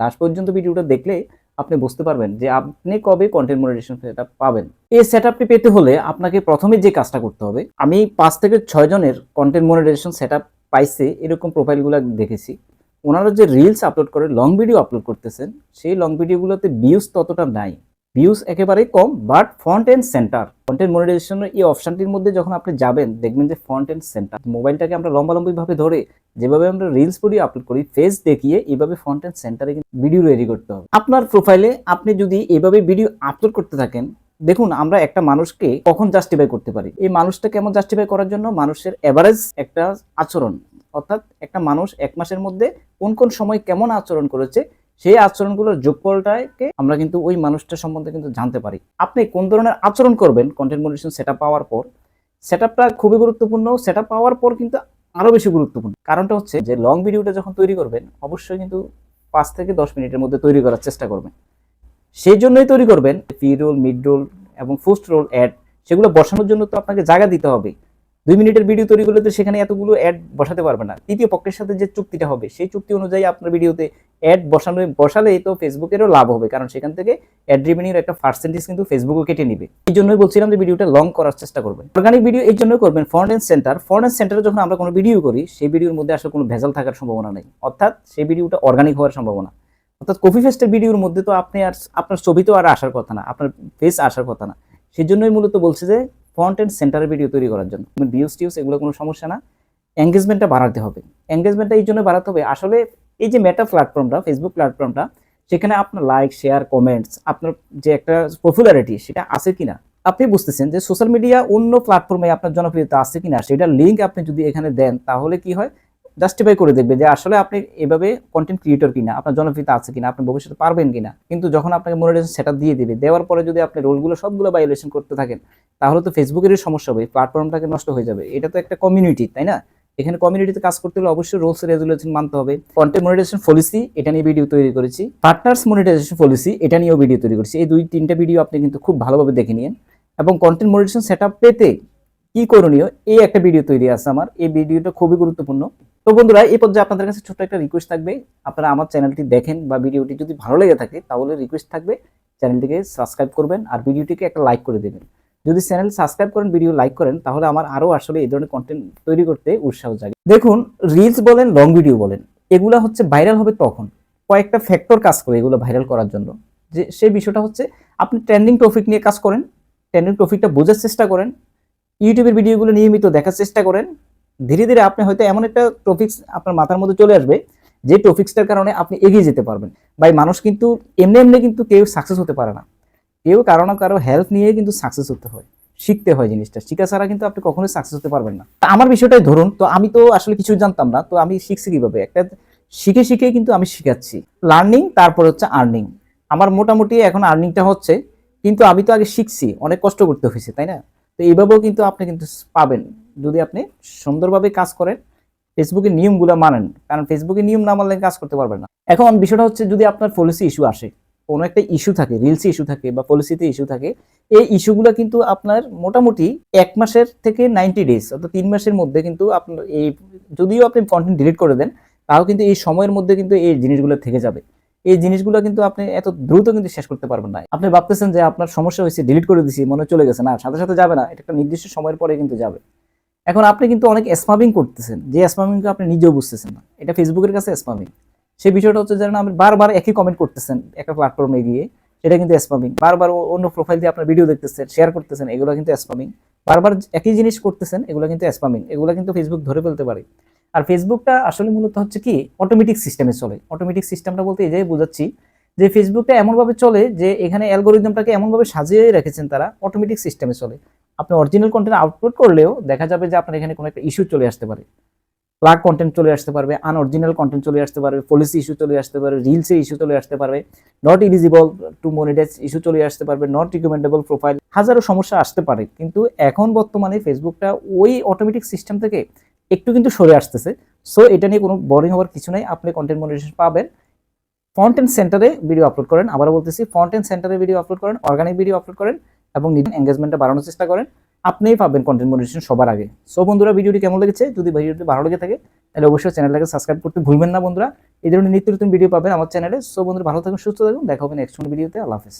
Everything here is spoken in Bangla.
লাস্ট পর্যন্ত ভিডিওটা দেখলে আপনি বুঝতে পারবেন যে আপনি কবে কন্টেন্ট মনিটাইজেশন সেটআপ পাবেন। এই সেটআপটি পেতে হলে আপনাকে প্রথমে যে কাজটা করতে হবে, আমি 5 থেকে 6 জনের কন্টেন্ট মনিটাইজেশন সেটআপ পাইছে এরকম প্রোফাইলগুলো দেখেছি। ওনারা যে রিলস আপলোড করে, লং ভিডিও আপলোড করতেছেন, সেই লং ভিডিওগুলোতে ভিউজ ততটা নাই। ভিউজ একেবারেই কম, but front end centre content মনিটাইজেশনের এই অপশনটির মধ্যে যখন আপনি যাবেন, দেখবেন যে ফ্রন্ট এন্ড সেন্টার মোবাইলটাকে আমরা লম্বালম্বি ভাবে ধরে যেভাবে আমরা রিলস ভিডিও আপলোড করি ফেস দেখিয়ে, এইভাবে ফ্রন্ট এন্ড সেন্টারে ভিডিও রেডি করতে হবে। আপনার প্রোফাইলে আপনি যদি এইভাবে ভিডিও আপলোড করতে থাকেন, দেখুন আমরা একটা মানুষকে কখন জাস্টিফাই করতে পারি। এই মানুষটা কেমন জাস্টিফাই করার জন্য মানুষের এভারেজ একটা আচরণ, অর্থাৎ একটা মানুষ এক মাসের মধ্যে কোন কোন সময় কেমন আচরণ করেছে, সেই আচরণগুলোর যোগফলটাকে আমরা কিন্তু ওই মানুষটার সম্বন্ধে কিন্তু জানতে পারি। আপনি কোন ধরনের আচরণ করবেন কন্টেন্ট মনিটাইজেশন সেটআপ পাওয়ার পর, সেটআপটা খুবই গুরুত্বপূর্ণ। সেটআপ পাওয়ার পর কিন্তু আরো বেশি গুরুত্বপূর্ণ। কারণটা হচ্ছে যে লং ভিডিওটা যখন তৈরি করবেন, অবশ্যই কিন্তু 5 থেকে 10 মিনিটের মধ্যে তৈরি করার চেষ্টা করবেন। সেই জন্যই তৈরি করবেন প্রি রোল, মিড রোল এবং পোস্ট রোল অ্যাড, সেগুলো বসানোর জন্য তো আপনাকে জায়গা দিতে হবে। 2 মিনিটের ভিডিও তৈরি করলে তো সেখানে এতগুলো অ্যাড বসাতে পারবে না। তৃতীয় পক্ষের সাথে যে চুক্তিটা হবে, সেই চুক্তি অনুযায়ী আপনার ভিডিওতে অ্যাড বসালেই তো ফেসবুকেরও লাভ হবে, কারণ সেখান থেকে অ্যাড রেভিনিউর একটা পার্সেন্টেজ কিন্তু ফেসবুকও কেটে নিবে। এই জন্যই বলছিলাম যে ভিডিওটা লং করার চেষ্টা করবেন। অর্গানিক ভিডিও এই জন্য করবেন front end centre. Front end সেন্টারে যখন আমরা কোনো ভিডিও করি, সেই ভিডিওর মধ্যে আসলে কোনো ভেজাল থাকার সম্ভাবনা নেই, অর্থাৎ সেই ভিডিওটা অর্গানিক হওয়ার সম্ভাবনা। অর্থাৎ কপি পেস্টের ভিডিওর মধ্যে তো আপনি আর আপনার ছবি তো আর আসার কথা না, আপনার ফেস আসার কথা না। সেই জন্যই মূলত বলছে যে ফ্রন্ট এন্ড সেন্টারের ভিডিও তৈরি করার জন্য ভিউজ টিউজ এগুলো কোনো সমস্যা না, এঙ্গেজমেন্টটা বাড়াতে হবে। এঙ্গেজমেন্টটা এই জন্য বাড়াতে হবে, আসলে এই যে মেটা প্ল্যাটফর্মটা, ফেসবুক প্ল্যাটফর্মটা, সেখানে আপনার লাইক, শেয়ার, কমেন্টস, আপনার যে একটা পপুলারিটি সেটা আছে কিনা আপনি বুঝতেছেন। যে সোশ্যাল মিডিয়া অন্য প্ল্যাটফর্মে আপনার জনপ্রিয়তা আছে কিনা, সেটার লিঙ্ক আপনি যদি এখানে দেন, তাহলে কি হয়, জাস্টিফাই করে দেখবে যে আসলে আপনি এভাবে কন্টেন্ট ক্রিয়েটর কিনা, আপনার জনপ্রিয়তা আছে কিনা, আপনি ভবিষ্যতে পারবেন কিনা। কিন্তু যখন আপনাকে মনিটাইজেশন সেটআপ দিয়ে দিবে, দেওয়ার পরে যদি আপনি রোলগুলো সবগুলো ভায়োলেশন করতে থাকেন, তাহলে তো ফেসবুকেরই সমস্যা হবে, প্ল্যাটফর্মটাকে নষ্ট হয়ে যাবে। এটা তো একটা কমিউনিটি, তাই না? এখানে কমিউনিটিতে কাজ করতে হলে অবশ্যই রুলস রেগুলেশন মানতে হবে। কন্টেন্ট মনিটাইজেশন পলিসি, এটা নিয়ে ভিডিও তৈরি করেছি। পার্টনার্স মনিটাইজেশন পলিসি, এটা নিয়েও ভিডিও তৈরি করেছি। এই 2-3টা ভিডিও আপনি কিন্তু খুব ভালোভাবে দেখে নিন। এবং কন্টেন্ট মনিটাইজেশন সেটআপ পেতে কি করণীয়, এই একটা ভিডিও তৈরি আছে আমার। এই ভিডিওটা খুবই গুরুত্বপূর্ণ। তো বন্ধুরা, এই পর্যায়ে আপনাদের কাছে ছোট্ট একটা রিকোয়েস্ট থাকবে, আপনারা আমার চ্যানেলটি দেখেন বা ভিডিওটি যদি ভালো লেগে থাকে, তাহলে রিকোয়েস্ট থাকবে চ্যানেলটিকে সাবস্ক্রাইব করবেন আর ভিডিওটিকে একটা লাইক করে দেবেন। যদি চ্যানেল সাবস্ক্রাইব করেন, ভিডিও লাইক করেন, তাহলে আমার আরো আসলে এই ধরনের কন্টেন্ট তৈরি করতে উৎসাহ জাগে। দেখুন, রিলস বলেন, লং ভিডিও বলেন, এগুলা হচ্ছে ভাইরাল হবে তখন কয়েকটা ফ্যাক্টর কাজ করে এগুলো ভাইরাল করার জন্য। যে সেই বিষয়টা হচ্ছে, আপনি ট্রেন্ডিং টপিক নিয়ে কাজ করেন, ট্রেন্ডিং টপিকটা বোঝার চেষ্টা করেন, ইউটিউবের ভিডিওগুলো নিয়মিত দেখার চেষ্টা করেন। ধীরে ধীরে আপনি হয়তো এমন একটা টপিকস আপনার মাথার মধ্যে চলে আসবে, যে টপিক্সটার কারণে আপনি এগিয়ে যেতে পারবেন। ভাই, মানুষ কিন্তু এমনি এমনি কিন্তু কেউ সাকসেস হতে পারে না। কেউ কারো না কারো হেল্প নিয়ে কিন্তু সাকসেস হতে হয়, শিখতে হয়। জিনিসটা শিখা ছাড়া কিন্তু আপনি কখনোই সাকসেস হতে পারবেন না। আমার বিষয়টাই ধরুন, তো আমি তো আসলে কিছু জানতাম না, তো আমি শিখছি কিভাবে, একটা শিখে শিখে কিন্তু আমি শিখাচ্ছি। লার্নিং, তারপর হচ্ছে আর্নিং। আমার মোটামুটি এখন আর্নিংটা হচ্ছে, কিন্তু আমি তো আগে শিখছি, অনেক কষ্ট করতে হয়েছে, তাই না? তো এইভাবেও কিন্তু আপনি কিন্তু পাবেন, যদি আপনি সুন্দরভাবে কাজ করেন, ফেসবুকের নিয়মগুলো মানেন। কারণ ফেসবুকের নিয়ম না মানলে কাজ করতে পারবেন না। এখন বিষয়টা হচ্ছে, যদি আপনার পলিসি ইস্যু আসে, কোনো একটা ইস্যু থাকে, রিলসে ইস্যু থাকে বা পলিসিতে ইস্যু থাকে, এই ইস্যুগুলো কিন্তু আপনার মোটামুটি 1 মাসের থেকে 90 ডেজ, অর্থাৎ 3 মাসের মধ্যে কিন্তু আপনার এই, যদিও আপনি কন্টেন্ট ডিলিট করে দেন, তাও কিন্তু এই সময়ের মধ্যে কিন্তু এই জিনিসগুলো থেকে যাবে। এই জিনিসগুলো কিন্তু আপনি এত দ্রুত কিন্তু শেষ করতে পারবেন না। আপনি ভাবতেছেন যে আপনার সমস্যা হয়েছে, ডিলিট করে দিছি, মনে চলে গেছে, না, সাথে সাথে যাবে না, এটা একটা নির্দিষ্ট সময়ের পরে কিন্তু যাবে। এখন আপনি কিন্তু অনেক স্পামিং করতেছেন, যে স্পামিংকে আপনি নিজেও বুঝতেছেন না, এটা ফেসবুকের কাছে স্পামিং। সেই বিষয়টা হচ্ছে, যেন আপনি বারবার একই কমেন্ট করতেছেন একটা প্ল্যাটফর্মে গিয়ে, সেটা কিন্তু স্পামিং। বারবার অন্য প্রোফাইল দিয়ে আপনার ভিডিও দেখতেছেন, শেয়ার করতেছেন, এগুলো কিন্তু স্পামিং। বারবার একই জিনিস করতেছেন, এগুলো কিন্তু স্পামিং। এগুলো কিন্তু ফেসবুক ধরে ফেলতে পারে। আর ফেসবুকটা আসলে মূলত হচ্ছে কি, অটোমেটিক সিস্টেমে চলে। অটোমেটিক সিস্টেমটা বলতে এই যে বোঝাচ্ছি, যে ফেসবুকটা এমনভাবে চলে যে এখানে অ্যালগোরিদমটাকে এমনভাবে সাজিয়ে রেখেছেন তারা, অটোমেটিক সিস্টেমে চলে। আপনি অরিজিনাল কন্টেন্ট আপলোড করলেও দেখা যাবে যে আপনার এখানে কোনো একটা ইস্যু চলে আসতে পারে, প্লাগ কন্টেন্ট চলে আসতে পারবে, আনঅরিজিনাল কন্টেন্ট চলে আসতে পারবে, পলিসি ইস্যু চলে আসতে পারবে, রিলসের ইস্যু চলে আসতে পারবে, not eligible to monetize issue চলে আসতে পারবে, নট রিকমেন্ডেবল প্রোফাইল, হাজারো সমস্যা আসতে পারে। কিন্তু এখন বর্তমানে ফেসবুকটা ওই অটোমেটিক সিস্টেম থেকে একটু কিন্তু সরে আসতেছে। সো এটা নিয়ে কোনো বোরিং হওয়ার কিছু নাই, আপনি কন্টেন্ট মনিটাইজেশন পাবেন। ফ্রন্ট এন্ড সেন্টারে ভিডিও আপলোড করেন, আবারও বলতেছি, ফ্রন্ট এন্ড সেন্টারে ভিডিও আপলোড করেন, অর্গানিক ভিডিও আপলোড করেন এবং নিজের এঙ্গেজমেন্টটা বাড়ানোর চেষ্টা করেন। আপনিই পাবেন কন্টেন্ট মনিটাইজেশন সবার আগে। সো বন্ধুরা, ভিডিওটি কেমন লেগেছে? যদি ভিডিওটি ভালো লেগে থাকে তাহলে অবশ্যই চ্যানেলটাকে সাবস্ক্রাইব করতে ভুলবেন না বন্ধুরা। এই ধরনের নিত্য নতুন ভিডিও পাবেন আমার চ্যানেলে। সো বন্ধুরা, ভালো থাকুন, সুস্থ থাকুন, দেখা হবে নেক্সট কোন ভিডিওতে। আল্লাহ হাফেজ।